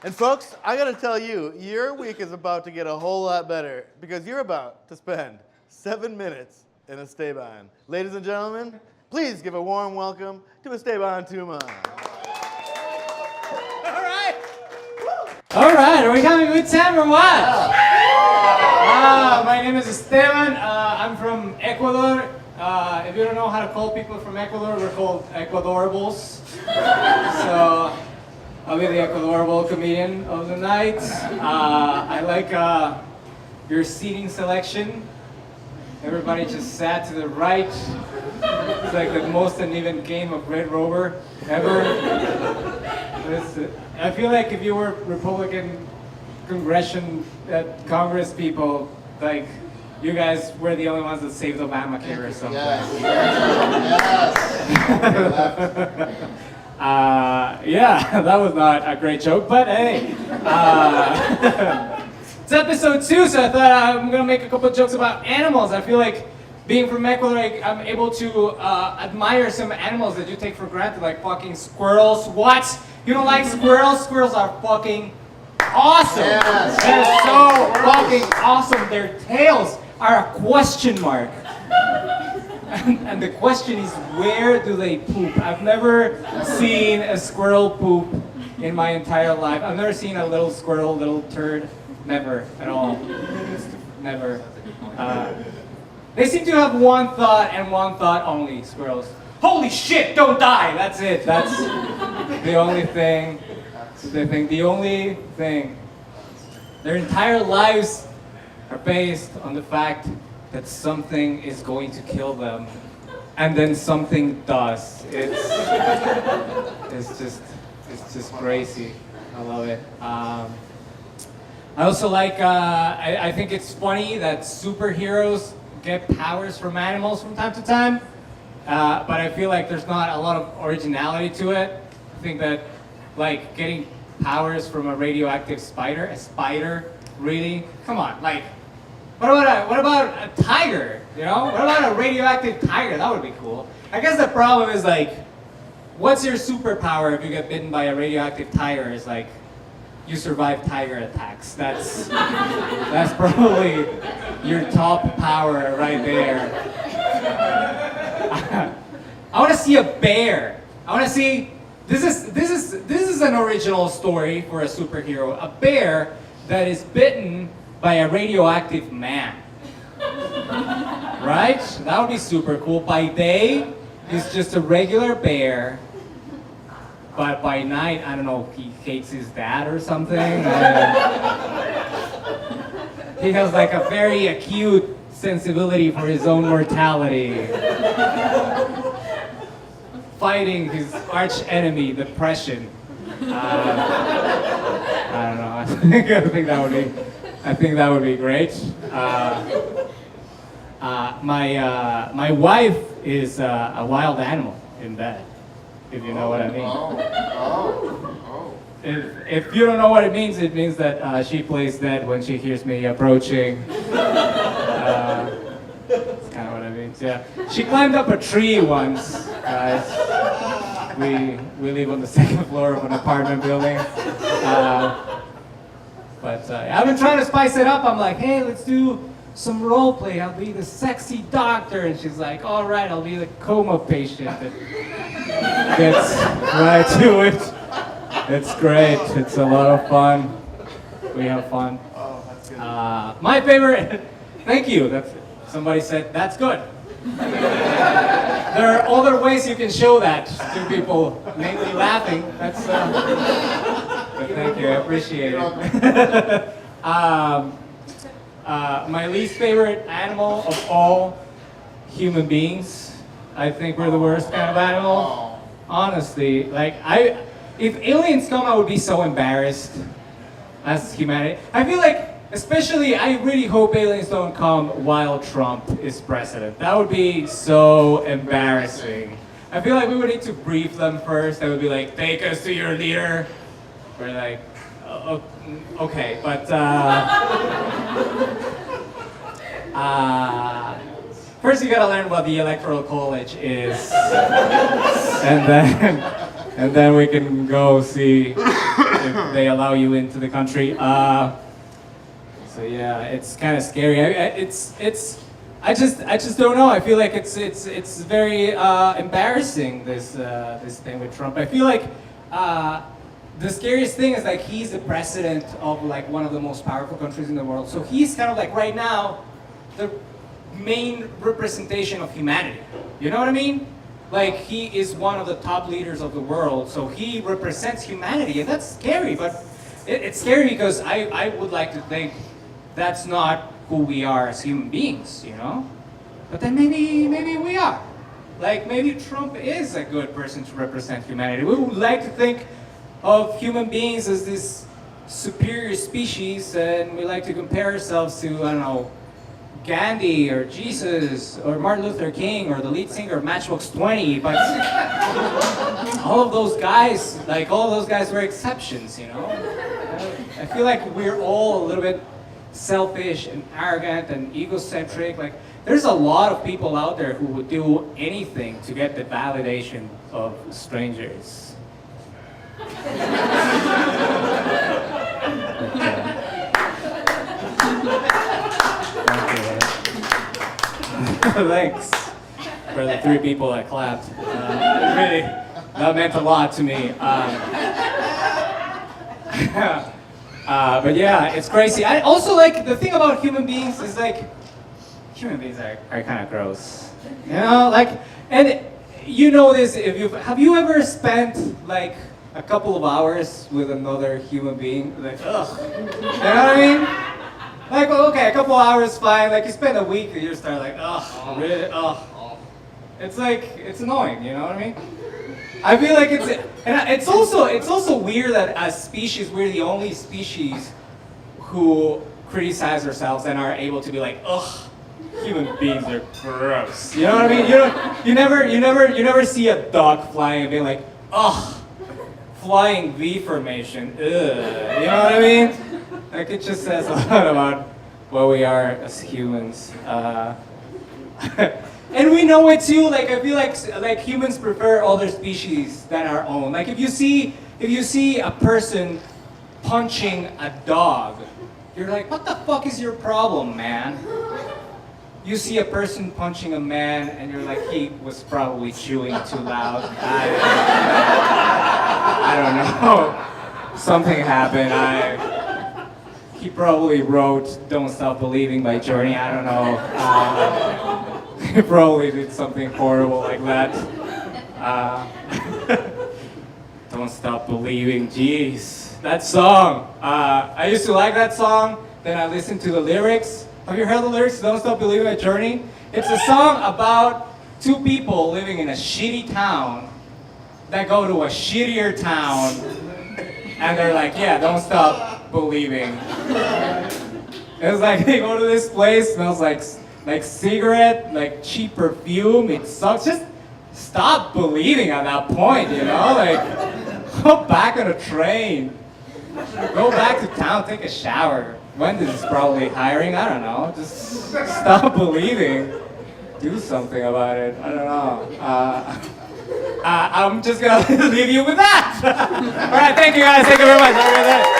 And folks, I gotta tell you, your week is about to get a whole lot better because you're about to spend 7 minutes in Esteban. Ladies and gentlemen, please give a warm welcome to Esteban Touma. All right, are we having a good time or what? My name is Esteban. I'm from Ecuador. If you don't know how to call people from Ecuador, we're called Ecuadorables. So I'll be the Ecuadorable comedian of the night. I like your seating selection. Everybody just sat to the right. It's like the most uneven game of Red Rover ever. I feel like if you were Republican Congress people, like you guys were the only ones that saved Obamacare or something. Yes. Yeah, that was not a great joke, but hey. It's episode 2, so I thought I'm gonna make a couple of jokes about animals. I feel like being from Ecuador, I'm able to admire some animals that you take for granted, like fucking squirrels. What? You don't like squirrels? Squirrels are fucking awesome. Yes. They're so fucking awesome. Their tails are a question mark. And the question is, where do they poop? I've never seen a squirrel poop in my entire life. I've never seen a little squirrel, little turd. Never at all. Never. They seem to have one thought and one thought only, squirrels. Holy shit, don't die! That's it. That's the only thing. The only thing. Their entire lives are based on the fact that something is going to kill them, and then something does. It's just crazy. I love it. I also like. I think it's funny that superheroes get powers from animals from time to time, but I feel like there's not a lot of originality to it. I think that, like, getting powers from a radioactive spider, really? Come on, like, what about a tiger? You know, what about a radioactive tiger? That would be cool. I guess the problem is, like, what's your superpower if you get bitten by a radioactive tiger? Is like, you survive tiger attacks. That's probably your top power right there. I want to see a bear. I want to see. This is an original story for a superhero. A bear that is bitten by a radioactive man. Right? That would be super cool. By day, he's just a regular bear. But by night, I don't know, he hates his dad or something. He has like a very acute sensibility for his own mortality. Fighting his arch enemy, depression. I don't know. I think that would be great. My wife is a wild animal in bed. If you know what I mean. If you don't know what it means that she plays dead when she hears me approaching. That's kind of what it means, yeah. She climbed up a tree once, guys. We live on the second floor of an apartment building. But I've been trying to spice it up. I'm like, hey, let's do some role play. I'll be the sexy doctor. And she's like, all right, I'll be the coma patient. Gets right to it. It's great. It's a lot of fun. We have fun. Oh, that's good. My favorite. Thank you. Somebody said that's good. There are other ways you can show that to people, mainly laughing. That's. But thank you. I appreciate it. My least favorite animal of all human beings. I think we're the worst kind of animal. Honestly, like if aliens come, I would be so embarrassed as humanity. I feel like, especially, I really hope aliens don't come while Trump is president. That would be so embarrassing. I feel like we would need to brief them first. They would be like, take us to your leader. We're like, okay, but first you gotta learn what the Electoral College is, and then we can go see if they allow you into the country. So yeah, it's kind of scary. I just don't know. I feel like it's very embarrassing, this thing with Trump. I feel like the scariest thing is like he's the president of like one of the most powerful countries in the world. So he's kind of like right now the main representation of humanity. You know what I mean? Like he is one of the top leaders of the world, so he represents humanity, and that's scary. But it's scary because I would like to think that's not who we are as human beings, you know? But then maybe we are. Like maybe Trump is a good person to represent humanity. We would like to think of human beings as this superior species, and we like to compare ourselves to, I don't know, Gandhi or Jesus or Martin Luther King or the lead singer of Matchbox 20, but all of those guys were exceptions, you know? I feel like we're all a little bit selfish and arrogant and egocentric. Like, there's a lot of people out there who would do anything to get the validation of strangers. Thanks for the 3 people that clapped. Really, that meant a lot to me. But yeah, it's crazy. I also like the thing about human beings is like human beings are kind of gross. You know, like, and you know this if have you ever spent like a couple of hours with another human being? Like, ugh. You know what I mean? Like, well, okay, a couple hours, fine. Like, you spend a week and you start like, ugh, really, ugh. It's like, it's annoying, you know what I mean? I feel like it's also weird that as species, we're the only species who criticize ourselves and are able to be like, ugh, human beings are gross. You know what I mean? You never see a dog flying and being like, ugh, flying V formation, ugh. You know what I mean? Like, it just says a lot about what we are as humans. And we know it too. Like, I feel like humans prefer other species than our own. Like, if you see a person punching a dog, you're like, what the fuck is your problem, man? You see a person punching a man, and you're like, he was probably chewing too loud. I don't know. Something happened. He probably wrote "Don't Stop Believing" by Journey. I don't know. He probably did something horrible like that. Don't Stop Believing. Jeez, that song. I used to like that song. Then I listened to the lyrics. Have you heard the lyrics? Don't Stop Believing by Journey. It's a song about 2 people living in a shitty town that go to a shittier town, and they're like, yeah, don't stop believing. It's like they go to this place, smells like cigarette, like cheap perfume. It sucks. Just stop believing at that point, you know? Like, go back on a train. Go back to town, take a shower. Wendy's is probably hiring, I don't know. Just stop believing. Do something about it. I don't know. I'm just gonna leave you with that. All right, thank you guys. Thank you very much.